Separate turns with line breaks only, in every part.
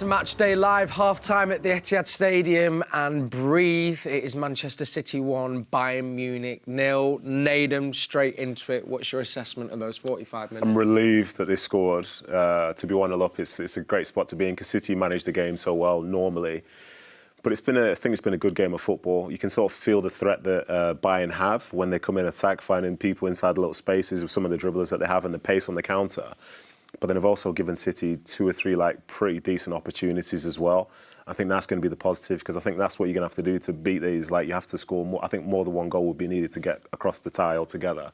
Match day live, half-time at the Etihad Stadium, and breathe. It is Manchester City 1, Bayern Munich 0. Nedum, straight into it. What's your assessment of those 45 minutes?
I'm relieved that they scored. To be 1-0 up, it's a great spot to be in because City managed the game so well normally. But I think it's been a good game of football. You can sort of feel the threat that Bayern have when they come in attack, finding people inside the little spaces with some of the dribblers that they have and the pace on the counter. But then they've also given City 2 or 3 pretty decent opportunities as well. I think that's going to be the positive because I think that's what you're going to have to do to beat these. You have to score more. I think more than one goal would be needed to get across the tie altogether.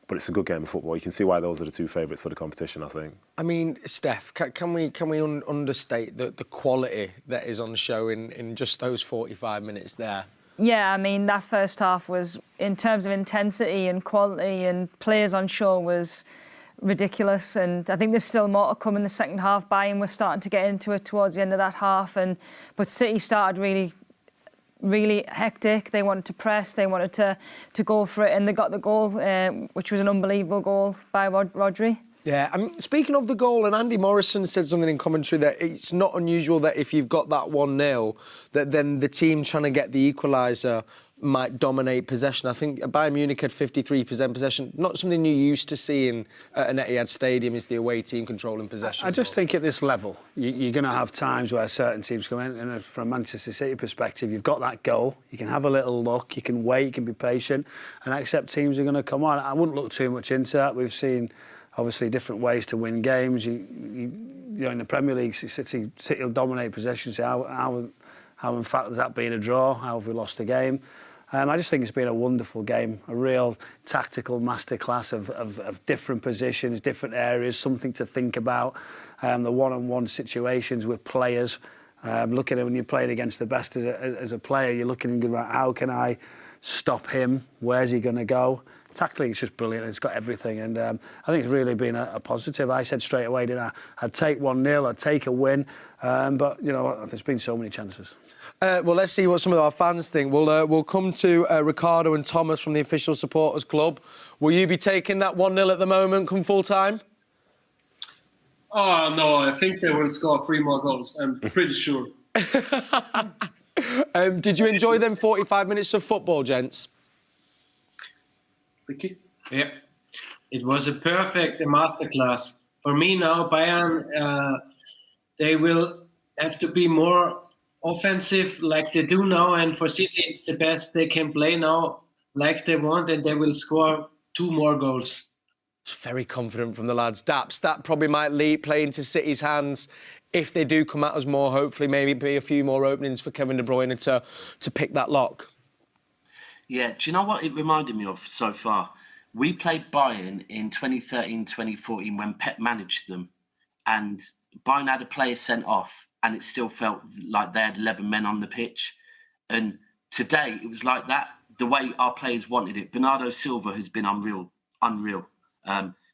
But it's a good game of football. You can see why those are the 2 favourites for the competition, I think.
I mean, Steph, can we understate the quality that is on show in just those 45 minutes there?
Yeah, I mean, that first half was, in terms of intensity and quality and players on show, was ridiculous, and I think there's still more to come in the second half. Bayern was starting to get into it towards the end of that half, but City started really hectic. They wanted to press, they wanted to go for it, and they got the goal, which was an unbelievable goal by Rodri.
Yeah, I mean, speaking of the goal, and Andy Morrison said something in commentary that it's not unusual that if you've got that 1-0, that then the team trying to get the equaliser might dominate possession. I think Bayern Munich had 53% possession. Not something you're used to seeing at an Etihad Stadium, is the away team controlling possession.
I just think at this level, you're going to have times where certain teams come in, and from a Manchester City perspective, you've got that goal, you can have a little look, you can wait, you can be patient, and accept teams are going to come on. I wouldn't look too much into that. We've seen, obviously, different ways to win games. You know, in the Premier League, City will dominate possession. So how in fact has that been a draw? How have we lost a game? I just think it's been a wonderful game, a real tactical masterclass of different positions, different areas, something to think about. The one-on-one situations with players. Looking at when you're playing against the best as a player, you're looking at how can I stop him? Where's he going to go? Tactically, it's just brilliant. It's got everything, and I think it's really been a positive. I said straight away, didn't I? I'd take 1-0, I'd take a win, but you know, there's been so many chances.
Well, let's see what some of our fans think. We'll come to Ricardo and Thomas from the Official Supporters Club. Will you be taking that 1-0 at the moment, come full time?
Oh, no, I think they will score 3 more goals. I'm pretty sure.
Did you enjoy them 45 minutes of football, gents?
Ricky?
Yeah, it was a perfect masterclass. For me now, Bayern, they will have to be more offensive like they do now, and for City it's the best they can play now like they want, and they will score 2 more goals.
Very confident from the lads. Daps, that probably might play into City's hands if they do come at us more, hopefully maybe be a few more openings for Kevin De Bruyne to pick that lock.
Yeah, do you know what it reminded me of so far? We played Bayern in 2013-2014 when Pep managed them, and Bayern had a player sent off, and it still felt like they had 11 men on the pitch. And today, it was like that, the way our players wanted it. Bernardo Silva has been unreal.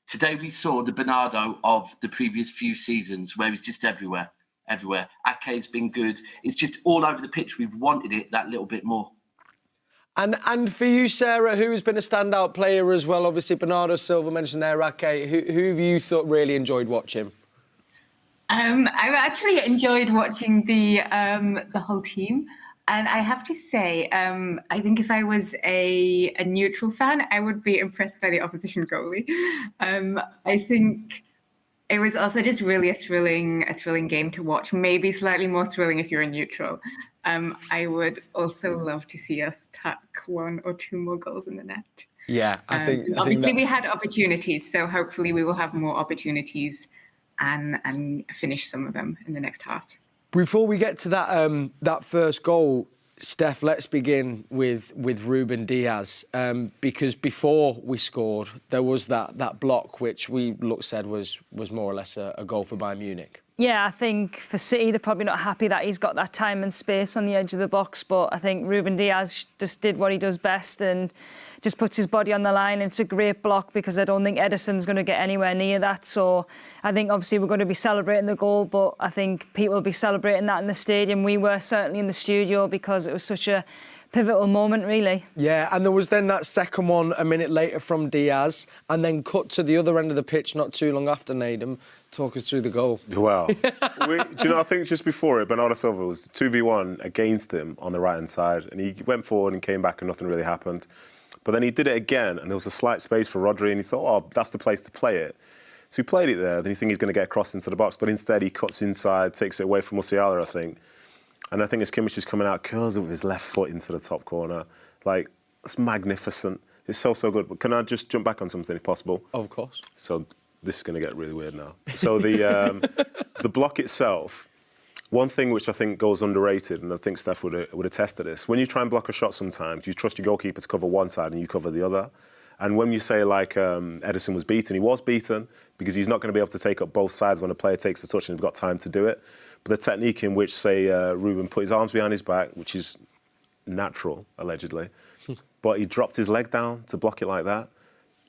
Today, we saw the Bernardo of the previous few seasons, where he's just everywhere. Ake's been good. It's just all over the pitch. We've wanted it that little bit more.
And for you, Sarah, who has been a standout player as well? Obviously, Bernardo Silva mentioned there, Ake. Who have you thought really enjoyed watching?
I've actually enjoyed watching the whole team, and I have to say, I think if I was a neutral fan, I would be impressed by the opposition goalie. I think it was also just really a thrilling game to watch. Maybe slightly more thrilling if you're a neutral. I would also love to see us tuck 1 or 2 more goals in the net.
Yeah, I think
obviously we had opportunities, so hopefully we will have more opportunities and finish some of them in the next half.
Before we get to that first goal, Steph, let's begin with Ruben Diaz, because before we scored, there was that block which we said was more or less a goal for Bayern Munich.
Yeah, I think for City, they're probably not happy that he's got that time and space on the edge of the box, but I think Ruben Diaz just did what he does best and just puts his body on the line. It's a great block because I don't think Ederson's going to get anywhere near that. So I think obviously we're going to be celebrating the goal, but I think people will be celebrating that in the stadium. We were certainly in the studio because it was such a pivotal moment, really.
Yeah, and there was then that second one a minute later from Diaz, and then cut to the other end of the pitch not too long after. Nedum, talk us through the goal.
Wow. Do you know, I think just before it, Bernardo Silva was 2v1 against him on the right-hand side, and he went forward and came back and nothing really happened. But then he did it again, and there was a slight space for Rodri, and he thought, oh, that's the place to play it. So he played it there, then you think he's going to get across into the box, but instead he cuts inside, takes it away from Musiala, I think. And I think as Kimmich is coming out, curls it with his left foot into the top corner. Like, it's magnificent. It's so, so good. But can I just jump back on something if possible?
Of course.
So this is going to get really weird now. So the block itself, one thing which I think goes underrated, and I think Steph would attest to this, when you try and block a shot sometimes, you trust your goalkeeper to cover one side and you cover the other. And when you say, like, Ederson was beaten, he was beaten because he's not going to be able to take up both sides when a player takes a touch and he's got time to do it. But the technique in which, say, Ruben put his arms behind his back, which is natural, allegedly, but he dropped his leg down to block it like that.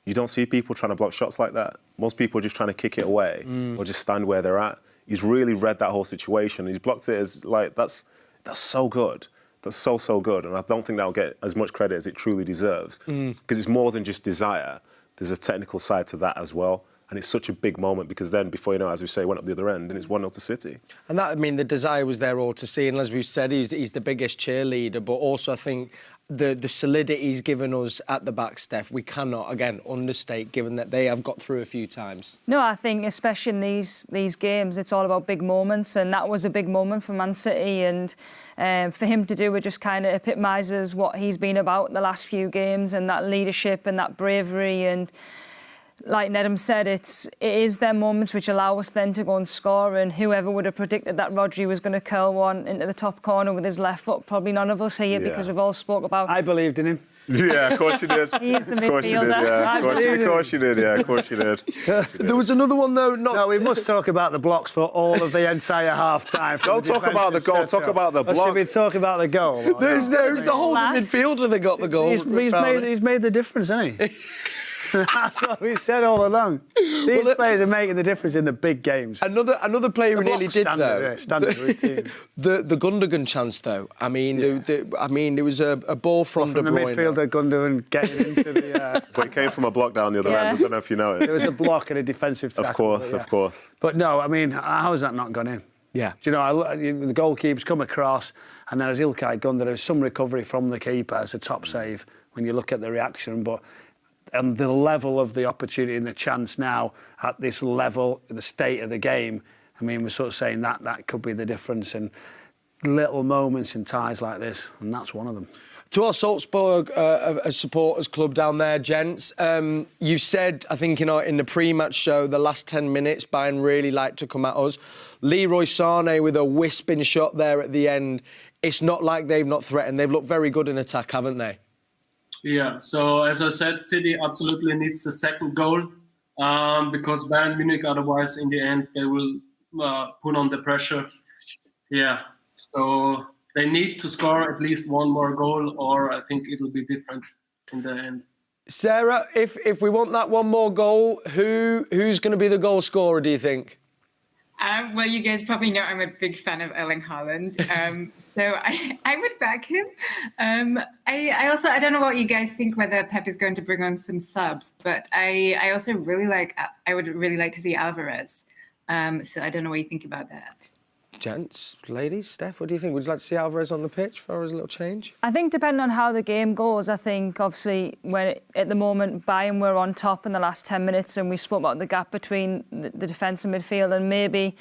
You don't see people trying to block shots like that. Most people are just trying to kick it away or just stand where they're at. He's really read that whole situation. He's blocked it as, like, that's so good. That's so, so good. And I don't think that'll get as much credit as it truly deserves because it's more than just desire. There's a technical side to that as well. And it's such a big moment because then, before you know, as we say, went up the other end and it's 1-0 to City.
And that, I mean, the desire was there all to see. And as we've said, he's the biggest cheerleader. But also, I think the solidity he's given us at the back, Steph, we cannot, again, understate, given that they have got through a few times.
No, I think especially in these games, it's all about big moments. And that was a big moment for Man City. And for him to do it just kind of epitomises what he's been about the last few games and that leadership and that bravery. And like Nedum said, it is their moments which allow us then to go and score. And whoever would have predicted that Rodri was going to curl one into the top corner with his left foot? Probably none of us here because we've all spoke about.
I believed in him.
Yeah, of course you did.
He is the midfielder.
Of course you did, yeah. Of course you did, yeah. Of course you did.
There was another one, though.
No, we must talk about the blocks for all of the entire half-time.
Don't talk about the goal, talk about the block.
Or should we talk about the goal?
There's the whole midfielder that got the goal.
He's made the difference, hasn't he? That's what we said all along. These players are making the difference in the big games.
Another player who nearly did, though.
Standard routine.
The Gundogan chance, though. I mean, there was a ball from De
the
Bruyne.
midfielder Gundogan getting into the.
But it came from a block down the other end. I don't know if you know it.
There was a block and a defensive tackle.
Of course.
But no, I mean, how has that not gone in?
Yeah.
Do you know, the goalkeeper's come across, and then as Ilkay done, there was some recovery from the keeper. It's a top save when you look at the reaction, but. And the level of the opportunity and the chance now at this level, the state of the game, I mean, we're sort of saying that could be the difference in little moments in ties like this, and that's one of them.
To our Salzburg a supporters club down there, gents, you said, I think, in the pre-match show, the last 10 minutes, Bayern really liked to come at us. Leroy Sané with a whisping shot there at the end. It's not like they've not threatened. They've looked very good in attack, haven't they?
Yeah, so as I said, City absolutely needs the second goal because Bayern Munich, otherwise in the end, they will put on the pressure. Yeah, so they need to score at least one more goal or I think it'll be different in the end.
Sarah, if we want that one more goal, who's going to be the goal scorer, do you think?
Well, you guys probably know I'm a big fan of Erling Haaland, so I would back him. I don't know what you guys think, whether Pep is going to bring on some subs, but I also I would really like to see Alvarez. So I don't know what you think about that.
Gents, ladies, Steph, what do you think? Would you like to see Alvarez on the pitch for a little change?
I think depending on how the game goes, I think obviously at the moment Bayern were on top in the last 10 minutes and we spoke about the gap between the defence and midfield, and maybe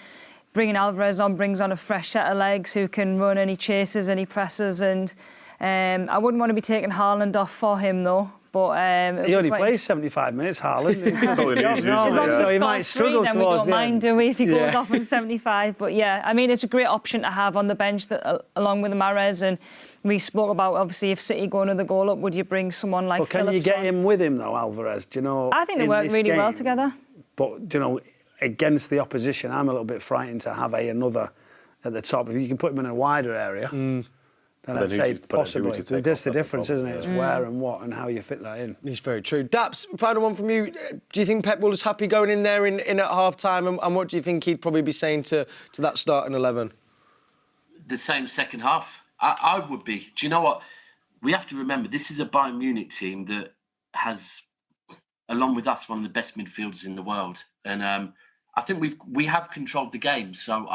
bringing Alvarez on brings on a fresh set of legs who can run any chases, any presses, and I wouldn't want to be taking Haaland off for him though. But
he only plays 75 minutes, Haaland.
That's all he needs.
As long as
he
he
might
scores
struggle
three, then we
towards
don't
the
mind,
end.
do we, if he goes off in 75. But yeah, I mean, it's a great option to have on the bench that, along with Mahrez. And we spoke about, obviously, if City go another goal up, would you bring someone like Phillips on?
Can you get him with him, though, Alvarez? Do you know?
I think they work really well together.
But, do you know, against the opposition, I'm a little bit frightened to have another at the top. If you can put him in a wider area... Then I'd say possibly. That's the difference, isn't it? It's where and what and how you fit that in.
It's very true. Daps, final one from you. Do you think Pep was happy going in there in at half-time? And what do you think he'd probably be saying to that starting 11?
The same second half. I would be. Do you know what? we have to remember this is a Bayern Munich team that has, along with us, one of the best midfielders in the world. And I think we have controlled the game. So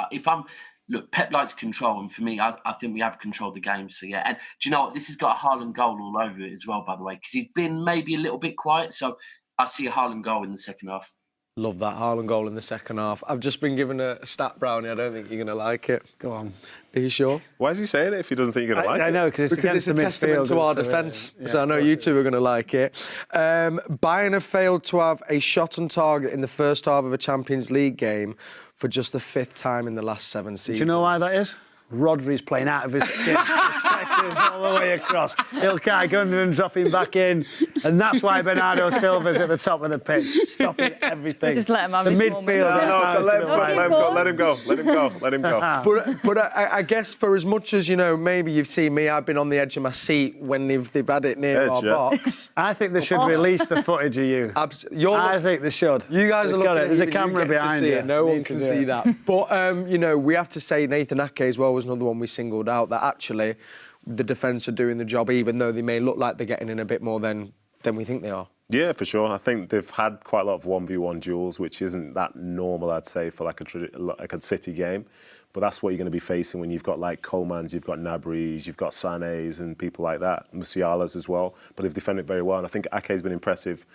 look, Pep likes control, and for me, I think we have controlled the game. So yeah, and do you know what? This has got a Haaland goal all over it as well, by the way, because he's been maybe a little bit quiet. So I see a Haaland goal in the second half.
Love that Haaland goal in the second half. I've just been given a stat, Brownie. I don't think you're going to like it.
Go on.
Are you sure?
Why is he saying it if he doesn't think you're going to like it?
I know, because
it's a testament to our defence. So I know you two are going to like it. Bayern have failed to have a shot on target in the first half of a Champions League game for just the 5th time in the last 7 seasons.
Do you know why that is? Rodri's playing out of his skin all the way across. Ilkay Gundogan and dropping back in. And that's why Bernardo Silva's at the top of the pitch, stopping everything.
Just let him have
the
his
midfield.
Let him go.
But I guess for as much as, maybe you've seen me, I've been on the edge of my seat when they've had it near our box.
I think they should release the footage of you. I think they should.
You guys are looking at it.
There's a camera behind you.
No one can see that. But, we have to say Nathan Ake as well was another one we singled out, that actually the defence are doing the job, even though they may look like they're getting in a bit more than we think they are.
Yeah, for sure. I think they've had quite a lot of 1v1 duels, which isn't that normal, I'd say, for like a City game. But that's what you're going to be facing when you've got like Coleman's, you've got Nabrys, you've got Sané's and people like that, Musiala's as well. But they've defended very well. And I think Ake's been impressive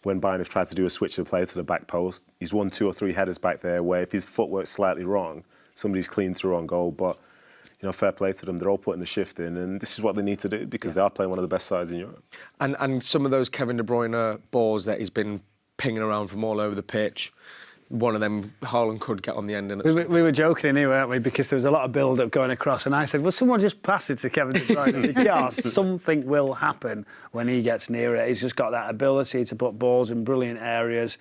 when Bayern have tried to do a switch of play to the back post. He's won 2 or 3 headers back there where if his footwork's slightly wrong, somebody's clean through on goal. But fair play to them. They're all putting the shift in, and this is what they need to do because they are playing one of the best sides in Europe.
And some of those Kevin De Bruyne balls that he's been pinging around from all over the pitch, one of them Haaland could get on the end.
We were joking anyway, weren't we? Because there was a lot of build-up going across, and I said, "Well, someone just pass it to Kevin De Bruyne because something will happen when he gets near it. He's just got that ability to put balls in brilliant areas."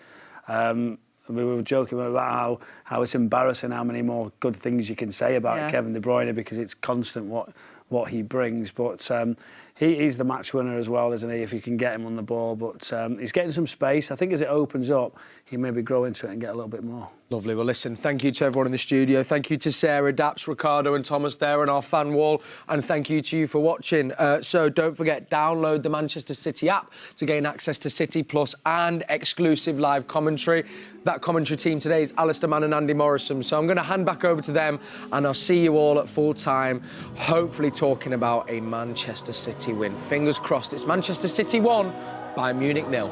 We were joking about how it's embarrassing how many more good things you can say about Kevin De Bruyne because it's constant what he brings. But he's the match winner as well, isn't he, if you can get him on the ball. But he's getting some space. I think as it opens up, he maybe grow into it and get a little bit more.
Lovely. Well, listen, thank you to everyone in the studio. Thank you to Sarah, Daps, Ricardo and Thomas there on our fan wall. And thank you to you for watching. So don't forget, download the Manchester City app to gain access to City Plus and exclusive live commentary. That commentary team today is Alistair Mann and Andy Morrison. So I'm going to hand back over to them and I'll see you all at full time, hopefully talking about a Manchester City win. Fingers crossed. It's Manchester City 1, Bayern Munich 0.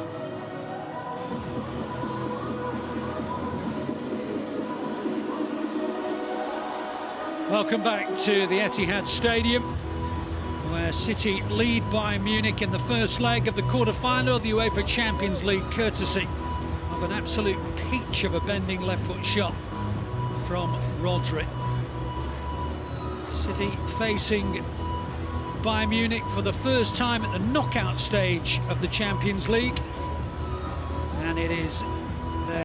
Welcome back to the Etihad Stadium, where City lead Bayern Munich in the first leg of the quarter-final of the UEFA Champions League, courtesy of an absolute peach of a bending left-foot shot from Rodri. City facing Bayern Munich for the first time at the knockout stage of the Champions League, and it is